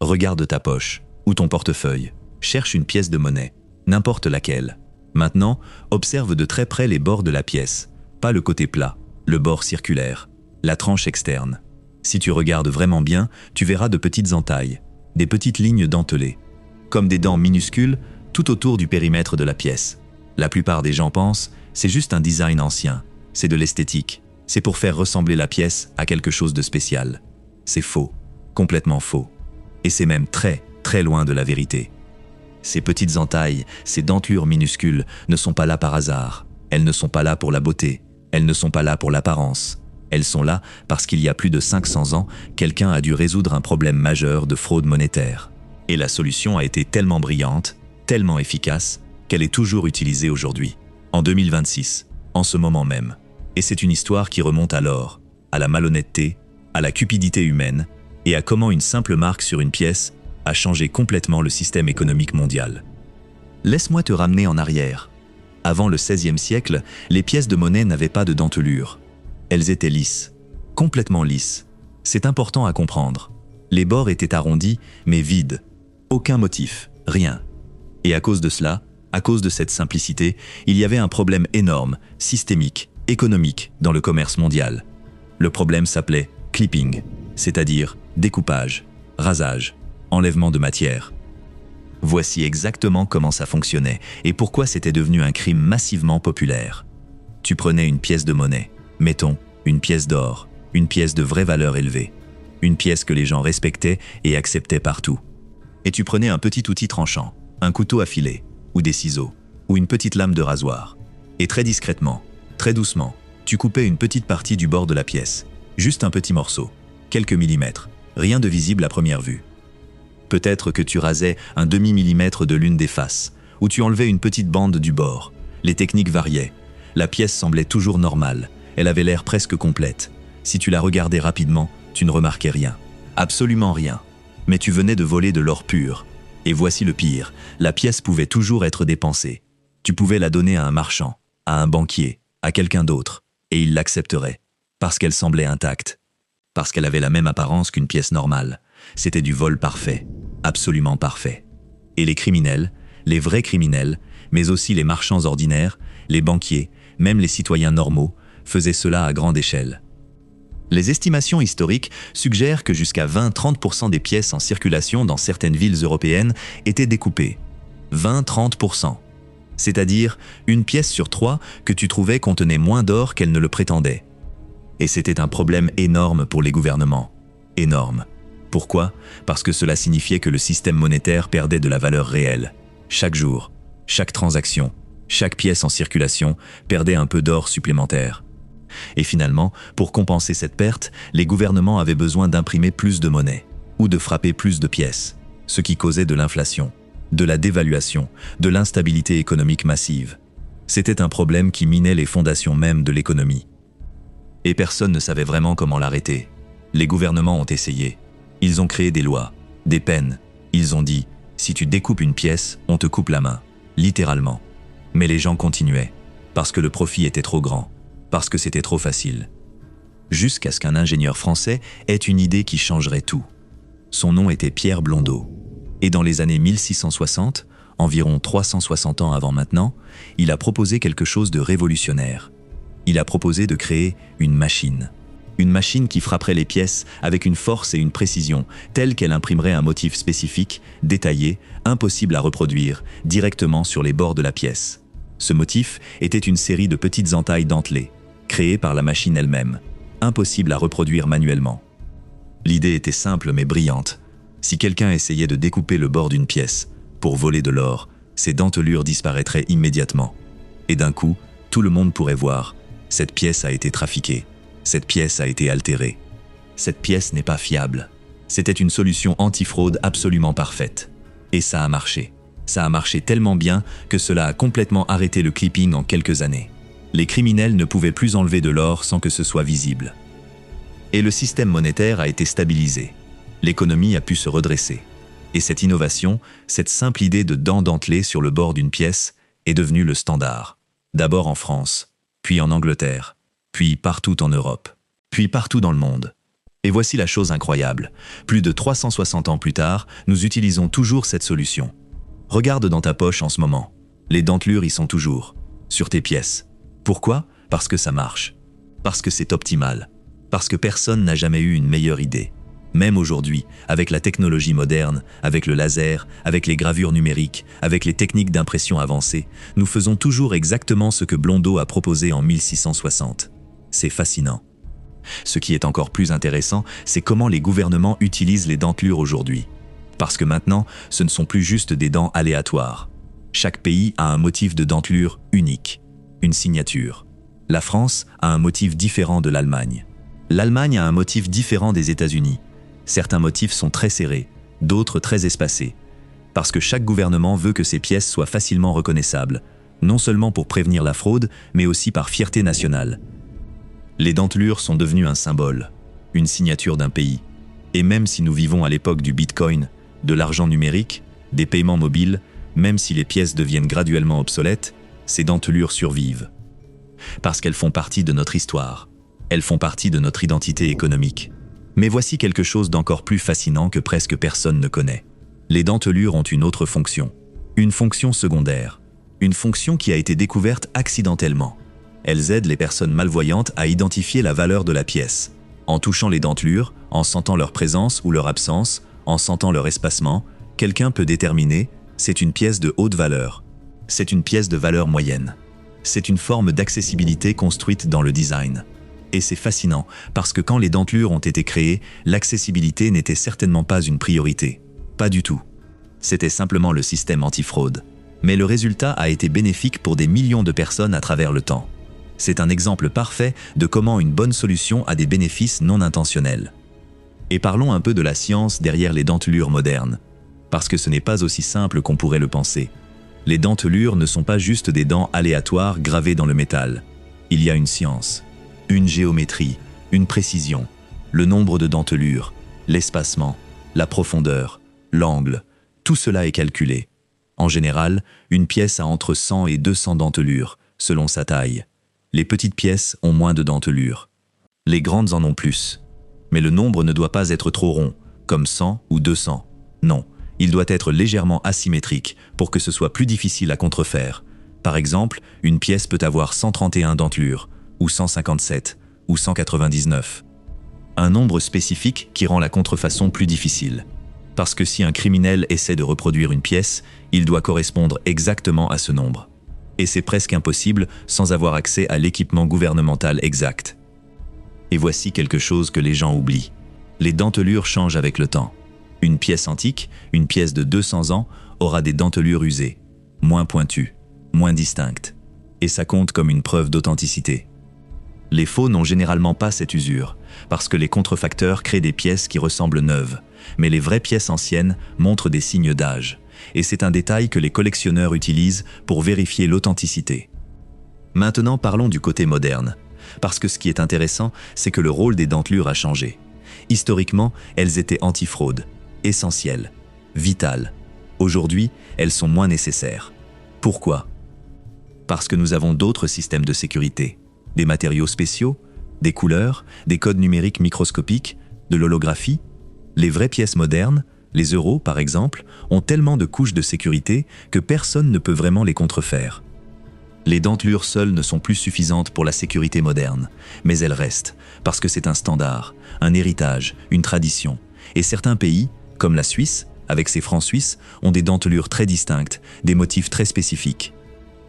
Regarde ta poche ou ton portefeuille. Cherche une pièce de monnaie, n'importe laquelle. Maintenant, observe de très près les bords de la pièce, pas le côté plat, le bord circulaire, la tranche externe. Si tu regardes vraiment bien, tu verras de petites entailles, des petites lignes dentelées, comme des dents minuscules tout autour du périmètre de la pièce. La plupart des gens pensent, c'est juste un design ancien, c'est de l'esthétique, c'est pour faire ressembler la pièce à quelque chose de spécial. C'est faux, complètement faux. Et c'est même très, très loin de la vérité. Ces petites entailles, ces dentelures minuscules ne sont pas là par hasard. Elles ne sont pas là pour la beauté, elles ne sont pas là pour l'apparence. Elles sont là parce qu'il y a plus de 500 ans, quelqu'un a dû résoudre un problème majeur de fraude monétaire. Et la solution a été tellement brillante, tellement efficace, qu'elle est toujours utilisée aujourd'hui, en 2026, en ce moment même. Et c'est une histoire qui remonte à l'or, à la malhonnêteté, à la cupidité humaine, et à comment une simple marque sur une pièce a changé complètement le système économique mondial. Laisse-moi te ramener en arrière. Avant le XVIe siècle, les pièces de monnaie n'avaient pas de dentelure. Elles étaient lisses, complètement lisses. C'est important à comprendre. Les bords étaient arrondis, mais vides. Aucun motif, rien. Et à cause de cela, à cause de cette simplicité, il y avait un problème énorme, systémique, économique dans le commerce mondial. Le problème s'appelait clipping, c'est-à-dire découpage, rasage, enlèvement de matière. Voici exactement comment ça fonctionnait et pourquoi c'était devenu un crime massivement populaire. Tu prenais une pièce de monnaie, mettons une pièce d'or, une pièce de vraie valeur élevée, une pièce que les gens respectaient et acceptaient partout. Et tu prenais un petit outil tranchant, un couteau affilé, ou des ciseaux, ou une petite lame de rasoir. Et très discrètement, très doucement, tu coupais une petite partie du bord de la pièce, juste un petit morceau, quelques millimètres, rien de visible à première vue. Peut-être que tu rasais un demi-millimètre de l'une des faces, ou tu enlevais une petite bande du bord. Les techniques variaient. La pièce semblait toujours normale, elle avait l'air presque complète. Si tu la regardais rapidement, tu ne remarquais rien. Absolument rien. Mais tu venais de voler de l'or pur. Et voici le pire, la pièce pouvait toujours être dépensée. Tu pouvais la donner à un marchand, à un banquier, à quelqu'un d'autre, et il l'accepterait, parce qu'elle semblait intacte, parce qu'elle avait la même apparence qu'une pièce normale. C'était du vol parfait, absolument parfait. Et les criminels, les vrais criminels, mais aussi les marchands ordinaires, les banquiers, même les citoyens normaux, faisaient cela à grande échelle. Les estimations historiques suggèrent que jusqu'à 20-30% des pièces en circulation dans certaines villes européennes étaient découpées. 20-30%. C'est-à-dire une pièce sur 3 que tu trouvais contenait moins d'or qu'elle ne le prétendait. Et c'était un problème énorme pour les gouvernements. Énorme. Pourquoi? Parce que cela signifiait que le système monétaire perdait de la valeur réelle. Chaque jour, chaque transaction, chaque pièce en circulation perdait un peu d'or supplémentaire. Et finalement, pour compenser cette perte, les gouvernements avaient besoin d'imprimer plus de monnaie, ou de frapper plus de pièces, ce qui causait de l'inflation, de la dévaluation, de l'instabilité économique massive. C'était un problème qui minait les fondations mêmes de l'économie. Et personne ne savait vraiment comment l'arrêter. Les gouvernements ont essayé. Ils ont créé des lois, des peines. Ils ont dit, si tu découpes une pièce, on te coupe la main, littéralement. Mais les gens continuaient, parce que le profit était trop grand, parce que c'était trop facile. Jusqu'à ce qu'un ingénieur français ait une idée qui changerait tout. Son nom était Pierre Blondeau. Et dans les années 1660, environ 360 ans avant maintenant, il a proposé quelque chose de révolutionnaire. Il a proposé de créer une machine. Une machine qui frapperait les pièces avec une force et une précision, telle qu'elle imprimerait un motif spécifique, détaillé, impossible à reproduire, directement sur les bords de la pièce. Ce motif était une série de petites entailles dentelées, créées par la machine elle-même, impossible à reproduire manuellement. L'idée était simple mais brillante. Si quelqu'un essayait de découper le bord d'une pièce pour voler de l'or, ces dentelures disparaîtraient immédiatement. Et d'un coup, tout le monde pourrait voir, cette pièce a été trafiquée. Cette pièce a été altérée. Cette pièce n'est pas fiable. C'était une solution anti-fraude absolument parfaite. Et ça a marché. Ça a marché tellement bien que cela a complètement arrêté le clipping en quelques années. Les criminels ne pouvaient plus enlever de l'or sans que ce soit visible. Et le système monétaire a été stabilisé. L'économie a pu se redresser. Et cette innovation, cette simple idée de dents dentelées sur le bord d'une pièce, est devenue le standard. D'abord en France, puis en Angleterre, puis partout en Europe, puis partout dans le monde. Et voici la chose incroyable. Plus de 360 ans plus tard, nous utilisons toujours cette solution. Regarde dans ta poche en ce moment. Les dentelures y sont toujours. Sur tes pièces. Pourquoi? Parce que ça marche. Parce que c'est optimal. Parce que personne n'a jamais eu une meilleure idée. Même aujourd'hui, avec la technologie moderne, avec le laser, avec les gravures numériques, avec les techniques d'impression avancées, nous faisons toujours exactement ce que Blondeau a proposé en 1660. C'est fascinant. Ce qui est encore plus intéressant, c'est comment les gouvernements utilisent les dentelures aujourd'hui. Parce que maintenant, ce ne sont plus juste des dents aléatoires. Chaque pays a un motif de dentelure unique, une signature. La France a un motif différent de l'Allemagne. L'Allemagne a un motif différent des États-Unis. Certains motifs sont très serrés, d'autres très espacés. Parce que chaque gouvernement veut que ces pièces soient facilement reconnaissables, non seulement pour prévenir la fraude, mais aussi par fierté nationale. Les dentelures sont devenues un symbole, une signature d'un pays. Et même si nous vivons à l'époque du Bitcoin, de l'argent numérique, des paiements mobiles, même si les pièces deviennent graduellement obsolètes, ces dentelures survivent. Parce qu'elles font partie de notre histoire. Elles font partie de notre identité économique. Mais voici quelque chose d'encore plus fascinant que presque personne ne connaît. Les dentelures ont une autre fonction. Une fonction secondaire. Une fonction qui a été découverte accidentellement. Elles aident les personnes malvoyantes à identifier la valeur de la pièce. En touchant les dentelures, en sentant leur présence ou leur absence, en sentant leur espacement, quelqu'un peut déterminer « c'est une pièce de haute valeur ». C'est une pièce de valeur moyenne. C'est une forme d'accessibilité construite dans le design. Et c'est fascinant, parce que quand les dentelures ont été créées, l'accessibilité n'était certainement pas une priorité. Pas du tout. C'était simplement le système antifraude. Mais le résultat a été bénéfique pour des millions de personnes à travers le temps. C'est un exemple parfait de comment une bonne solution a des bénéfices non intentionnels. Et parlons un peu de la science derrière les dentelures modernes. Parce que ce n'est pas aussi simple qu'on pourrait le penser. Les dentelures ne sont pas juste des dents aléatoires gravées dans le métal. Il y a une science, une géométrie, une précision, le nombre de dentelures, l'espacement, la profondeur, l'angle, tout cela est calculé. En général, une pièce a entre 100 et 200 dentelures, selon sa taille. Les petites pièces ont moins de dentelures. Les grandes en ont plus. Mais le nombre ne doit pas être trop rond, comme 100 ou 200. Non, il doit être légèrement asymétrique pour que ce soit plus difficile à contrefaire. Par exemple, une pièce peut avoir 131 dentelures, ou 157, ou 199. Un nombre spécifique qui rend la contrefaçon plus difficile. Parce que si un criminel essaie de reproduire une pièce, il doit correspondre exactement à ce nombre. Et c'est presque impossible sans avoir accès à l'équipement gouvernemental exact. Et voici quelque chose que les gens oublient. Les dentelures changent avec le temps. Une pièce antique, une pièce de 200 ans, aura des dentelures usées, moins pointues, moins distinctes. Et ça compte comme une preuve d'authenticité. Les faux n'ont généralement pas cette usure, parce que les contrefacteurs créent des pièces qui ressemblent neuves, mais les vraies pièces anciennes montrent des signes d'âge, et c'est un détail que les collectionneurs utilisent pour vérifier l'authenticité. Maintenant parlons du côté moderne, parce que ce qui est intéressant, c'est que le rôle des dentelures a changé. Historiquement, elles étaient antifraude, essentielles, vitales. Aujourd'hui, elles sont moins nécessaires. Pourquoi? Parce que nous avons d'autres systèmes de sécurité. Des matériaux spéciaux, des couleurs, des codes numériques microscopiques, de l'holographie. Les vraies pièces modernes, les euros par exemple, ont tellement de couches de sécurité que personne ne peut vraiment les contrefaire. Les dentelures seules ne sont plus suffisantes pour la sécurité moderne, mais elles restent, parce que c'est un standard, un héritage, une tradition. Et certains pays, comme la Suisse, avec ses francs suisses, ont des dentelures très distinctes, des motifs très spécifiques.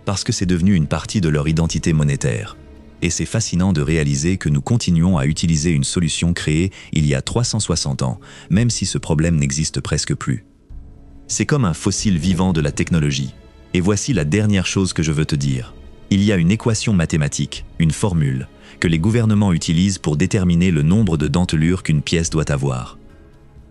Parce que c'est devenu une partie de leur identité monétaire. Et c'est fascinant de réaliser que nous continuons à utiliser une solution créée il y a 360 ans, même si ce problème n'existe presque plus. C'est comme un fossile vivant de la technologie. Et voici la dernière chose que je veux te dire. Il y a une équation mathématique, une formule, que les gouvernements utilisent pour déterminer le nombre de dentelures qu'une pièce doit avoir.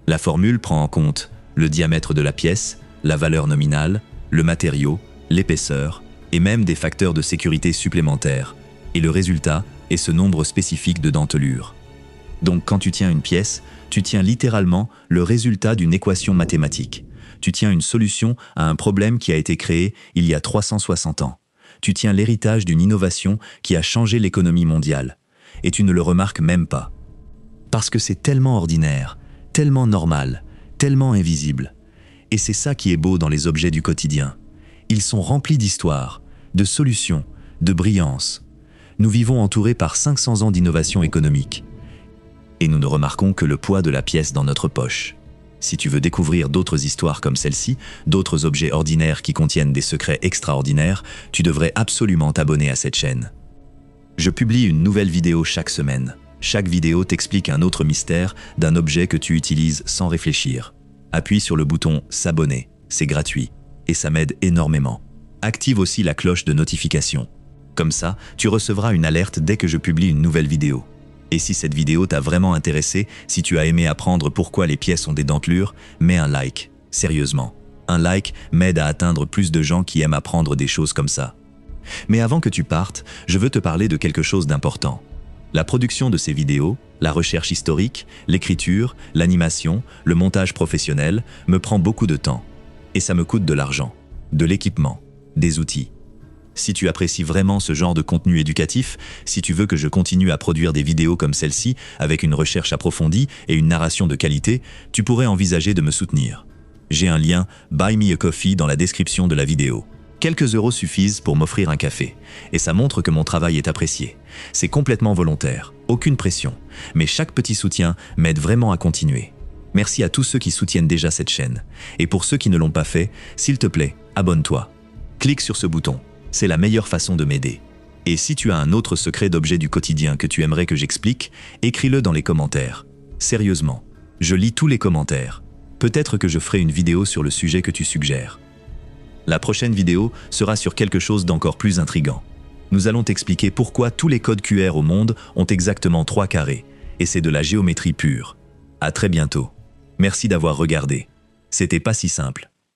La formule prend en compte le diamètre de la pièce, la valeur nominale, le matériau, l'épaisseur, et même des facteurs de sécurité supplémentaires. Et le résultat est ce nombre spécifique de dentelures. Donc quand tu tiens une pièce, tu tiens littéralement le résultat d'une équation mathématique. Tu tiens une solution à un problème qui a été créé il y a 360 ans. Tu tiens l'héritage d'une innovation qui a changé l'économie mondiale. Et tu ne le remarques même pas. Parce que c'est tellement ordinaire, tellement normal, tellement invisible. Et c'est ça qui est beau dans les objets du quotidien. Ils sont remplis d'histoire, de solutions, de brillance. Nous vivons entourés par 500 ans d'innovation économique. Et nous ne remarquons que le poids de la pièce dans notre poche. Si tu veux découvrir d'autres histoires comme celle-ci, d'autres objets ordinaires qui contiennent des secrets extraordinaires, tu devrais absolument t'abonner à cette chaîne. Je publie une nouvelle vidéo chaque semaine. Chaque vidéo t'explique un autre mystère d'un objet que tu utilises sans réfléchir. Appuie sur le bouton « S'abonner », c'est gratuit et ça m'aide énormément. Active aussi la cloche de notification. Comme ça, tu recevras une alerte dès que je publie une nouvelle vidéo. Et si cette vidéo t'a vraiment intéressé, si tu as aimé apprendre pourquoi les pièces ont des dentelures, mets un like, sérieusement. Un like m'aide à atteindre plus de gens qui aiment apprendre des choses comme ça. Mais avant que tu partes, je veux te parler de quelque chose d'important. La production de ces vidéos, la recherche historique, l'écriture, l'animation, le montage professionnel me prend beaucoup de temps. Et ça me coûte de l'argent, de l'équipement, des outils. Si tu apprécies vraiment ce genre de contenu éducatif, si tu veux que je continue à produire des vidéos comme celle-ci avec une recherche approfondie et une narration de qualité, tu pourrais envisager de me soutenir. J'ai un lien Buy Me a Coffee dans la description de la vidéo. Quelques euros suffisent pour m'offrir un café, et ça montre que mon travail est apprécié. C'est complètement volontaire, aucune pression, mais chaque petit soutien m'aide vraiment à continuer. Merci à tous ceux qui soutiennent déjà cette chaîne. Et pour ceux qui ne l'ont pas fait, s'il te plaît, abonne-toi. Clique sur ce bouton. C'est la meilleure façon de m'aider. Et si tu as un autre secret d'objet du quotidien que tu aimerais que j'explique, écris-le dans les commentaires. Sérieusement, je lis tous les commentaires. Peut-être que je ferai une vidéo sur le sujet que tu suggères. La prochaine vidéo sera sur quelque chose d'encore plus intriguant. Nous allons t'expliquer pourquoi tous les codes QR au monde ont exactement 3 carrés, et c'est de la géométrie pure. À très bientôt. Merci d'avoir regardé. C'était pas si simple.